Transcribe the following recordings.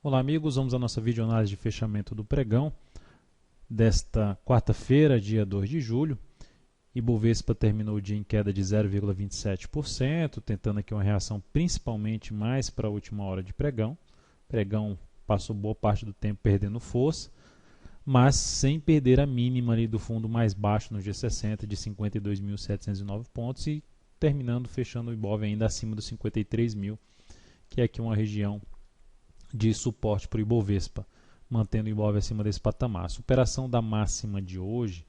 Olá amigos, vamos à nossa videoanálise de fechamento do pregão desta quarta-feira, dia 2 de julho. Ibovespa terminou o dia em queda de 0,27%, tentando aqui uma reação principalmente mais para a última hora de pregão. O pregão passou boa parte do tempo perdendo força, mas sem perder a mínima ali do fundo mais baixo no G60 de 52.709 pontos e terminando fechando o Ibov ainda acima dos 53.000, que é aqui uma região de suporte para o Ibovespa, mantendo o Ibov acima desse patamar. A superação da máxima de hoje,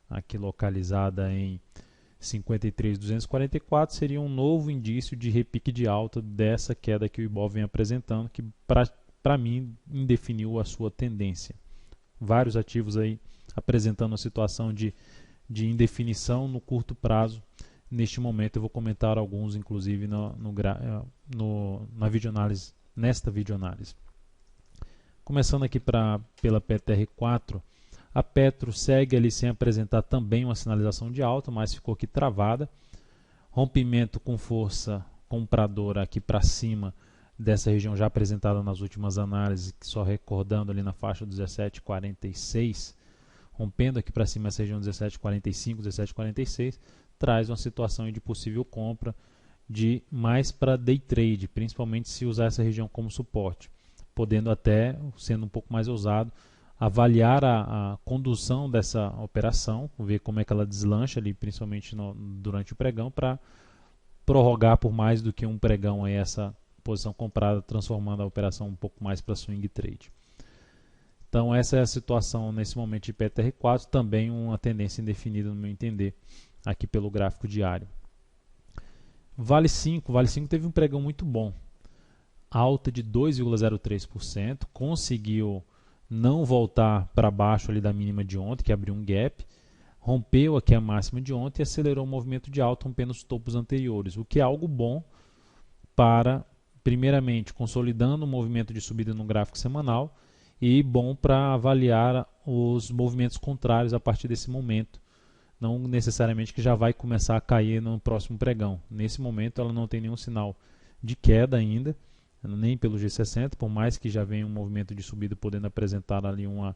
aqui localizada em 53.244, seria um novo indício de repique de alta dessa queda que o Ibov vem apresentando, que para mim indefiniu a sua tendência. Vários ativos aí apresentando uma situação de indefinição no curto prazo. Neste momento eu vou comentar alguns, inclusive na videoanálise, nesta videoanálise. Começando aqui pela PTR4, a Petro segue ali sem apresentar também uma sinalização de alta, mas ficou aqui travada. Rompimento com força compradora aqui para cima dessa região já apresentada nas últimas análises, só recordando ali na faixa do 17,46, rompendo aqui para cima essa região 17,45, 17,46, traz uma situação de possível compra de mais para day trade, principalmente se usar essa região como suporte, podendo até, sendo um pouco mais ousado, avaliar a condução dessa operação, ver como é que ela deslancha ali, principalmente durante o pregão, para prorrogar por mais do que um pregão aí essa posição comprada, transformando a operação um pouco mais para swing trade. Então essa é a situação nesse momento de PTR4, também uma tendência indefinida no meu entender, aqui pelo gráfico diário. Vale 5 teve um pregão muito bom, alta de 2,03%, conseguiu não voltar para baixo ali da mínima de ontem, que abriu um gap, rompeu aqui a máxima de ontem e acelerou o movimento de alta, rompendo os topos anteriores, o que é algo bom para, primeiramente, consolidando o movimento de subida no gráfico semanal e bom para avaliar os movimentos contrários a partir desse momento. Não necessariamente que já vai começar a cair no próximo pregão. Nesse momento ela não tem nenhum sinal de queda ainda, nem pelo G60, por mais que já venha um movimento de subida podendo apresentar ali uma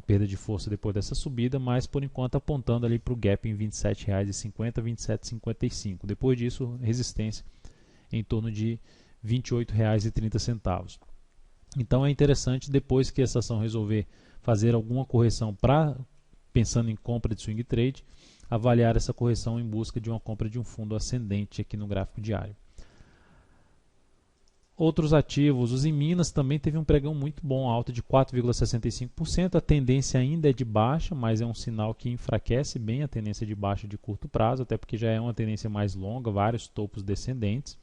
perda de força depois dessa subida, mas por enquanto apontando ali para o gap em R$ 27,50, R$ 27,55. Depois disso, resistência em torno de R$ 28,30. Então é interessante, depois que essa ação resolver fazer alguma correção pensando em compra de swing trade, avaliar essa correção em busca de uma compra de um fundo ascendente aqui no gráfico diário. Outros ativos, os em Minas também teve um pregão muito bom, alta de 4,65%, a tendência ainda é de baixa, mas é um sinal que enfraquece bem a tendência de baixa de curto prazo, até porque já é uma tendência mais longa, vários topos descendentes.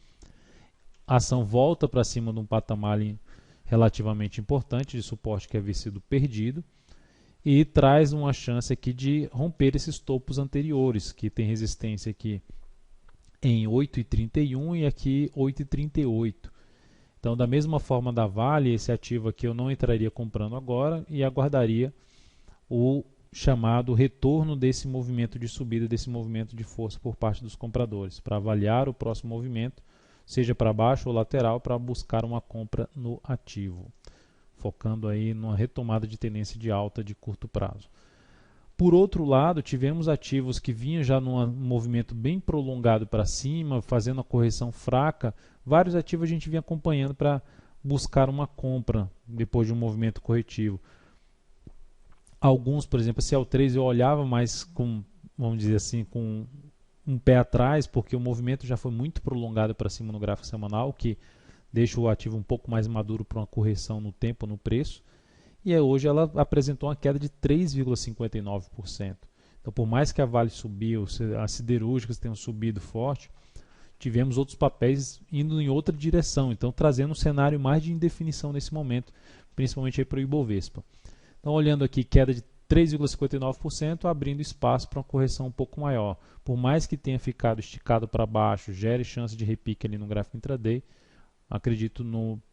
A ação volta para cima de um patamar relativamente importante de suporte que havia sido perdido, e traz uma chance aqui de romper esses topos anteriores, que tem resistência aqui em 8,31 e aqui 8,38. Então, da mesma forma da Vale, esse ativo aqui eu não entraria comprando agora e aguardaria o chamado retorno desse movimento de subida, desse movimento de força por parte dos compradores, para avaliar o próximo movimento, seja para baixo ou lateral, para buscar uma compra no ativo, focando aí numa retomada de tendência de alta de curto prazo. Por outro lado, tivemos ativos que vinham já num movimento bem prolongado para cima, fazendo a correção fraca. Vários ativos a gente vinha acompanhando para buscar uma compra depois de um movimento corretivo. Alguns, por exemplo, a CL3 eu olhava mais com, vamos dizer assim, com um pé atrás, porque o movimento já foi muito prolongado para cima no gráfico semanal, o que deixa o ativo um pouco mais maduro para uma correção no tempo, no preço. E hoje ela apresentou uma queda de 3,59%. Então, por mais que a Vale subiu, as siderúrgicas tenham subido forte, tivemos outros papéis indo em outra direção, então trazendo um cenário mais de indefinição nesse momento, principalmente para o Ibovespa. Então, olhando aqui, queda de 3,59%, abrindo espaço para uma correção um pouco maior. Por mais que tenha ficado esticado para baixo, gere chance de repique ali no gráfico intraday, acredito,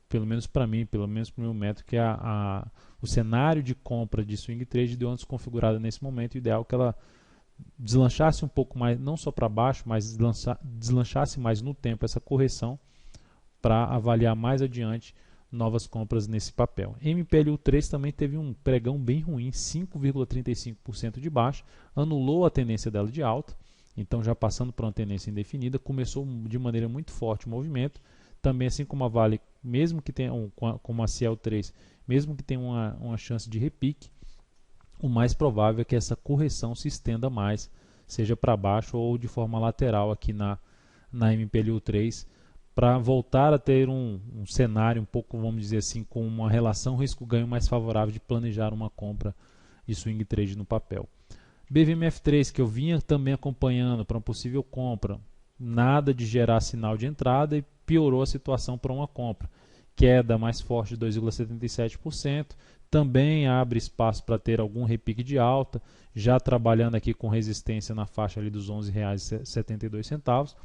pelo menos para mim, pelo menos para o meu método, que o cenário de compra de swing trade deu uma desconfigurada nesse momento. O ideal é que ela deslanchasse um pouco mais, não só para baixo, mas deslanchasse mais no tempo essa correção, para avaliar mais adiante novas compras nesse papel. MPLU3 também teve um pregão bem ruim, 5,35% de baixa, anulou a tendência dela de alta, então já passando por uma tendência indefinida, começou de maneira muito forte o movimento, também assim como a Vale, mesmo que tenha, como a Ciel3, mesmo que tenha uma chance de repique, o mais provável é que essa correção se estenda mais, seja para baixo ou de forma lateral aqui na MPLU3, para voltar a ter um cenário um pouco, vamos dizer assim, com uma relação risco-ganho mais favorável de planejar uma compra de swing trade no papel. BVMF3, que eu vinha também acompanhando para uma possível compra, nada de gerar sinal de entrada e piorou a situação para uma compra. Queda mais forte de 2,77%, também abre espaço para ter algum repique de alta, já trabalhando aqui com resistência na faixa ali dos R$ 11,72,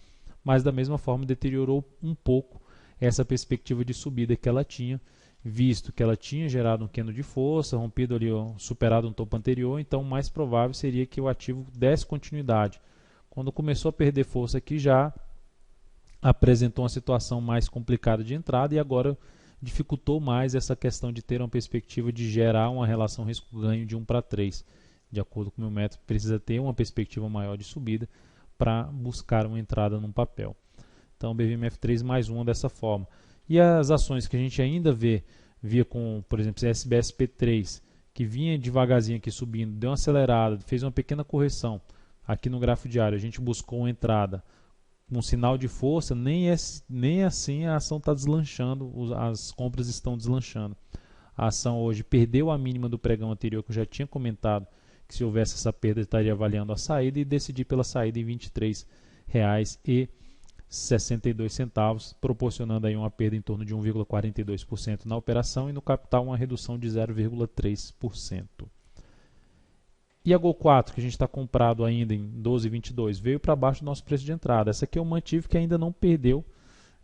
mas da mesma forma deteriorou um pouco essa perspectiva de subida que ela tinha, visto que ela tinha gerado um candle de força, rompido ali, superado um topo anterior, então o mais provável seria que o ativo desse continuidade. Quando começou a perder força aqui, já apresentou uma situação mais complicada de entrada e agora dificultou mais essa questão de ter uma perspectiva de gerar uma relação risco-ganho de 1 para 3. De acordo com o meu método, precisa ter uma perspectiva maior de subida para buscar uma entrada num papel. Então, BVMF3 mais uma dessa forma. E as ações que a gente ainda via com, por exemplo, SBSP3, que vinha devagarzinho aqui subindo, deu uma acelerada, fez uma pequena correção. Aqui no gráfico diário a gente buscou uma entrada, um sinal de força, nem assim a ação está deslanchando, as compras estão deslanchando. A ação hoje perdeu a mínima do pregão anterior, que eu já tinha comentado, que se houvesse essa perda estaria avaliando a saída, e decidi pela saída em R$ 23,62, proporcionando aí uma perda em torno de 1,42% na operação e no capital uma redução de 0,3%. E a Gol 4, que a gente está comprado ainda em 12,22, veio para baixo do nosso preço de entrada. Essa aqui eu mantive, que ainda não perdeu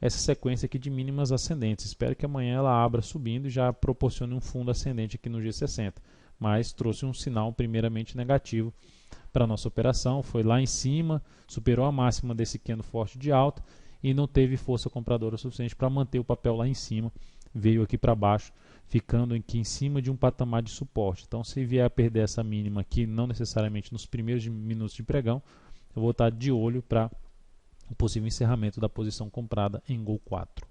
essa sequência aqui de mínimas ascendentes. Espero que amanhã ela abra subindo e já proporcione um fundo ascendente aqui no G60. Mas trouxe um sinal primeiramente negativo para a nossa operação. Foi lá em cima, superou a máxima desse candle forte de alta e não teve força compradora suficiente para manter o papel lá em cima. Veio aqui para baixo, ficando aqui em cima de um patamar de suporte. Então, se vier a perder essa mínima aqui, não necessariamente nos primeiros minutos de pregão, eu vou estar de olho para o possível encerramento da posição comprada em Gol 4.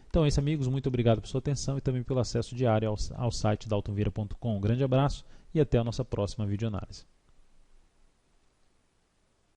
Então é isso, amigos. Muito obrigado por sua atenção e também pelo acesso diário ao site daltonvieira.com. Um grande abraço e até a nossa próxima videoanálise.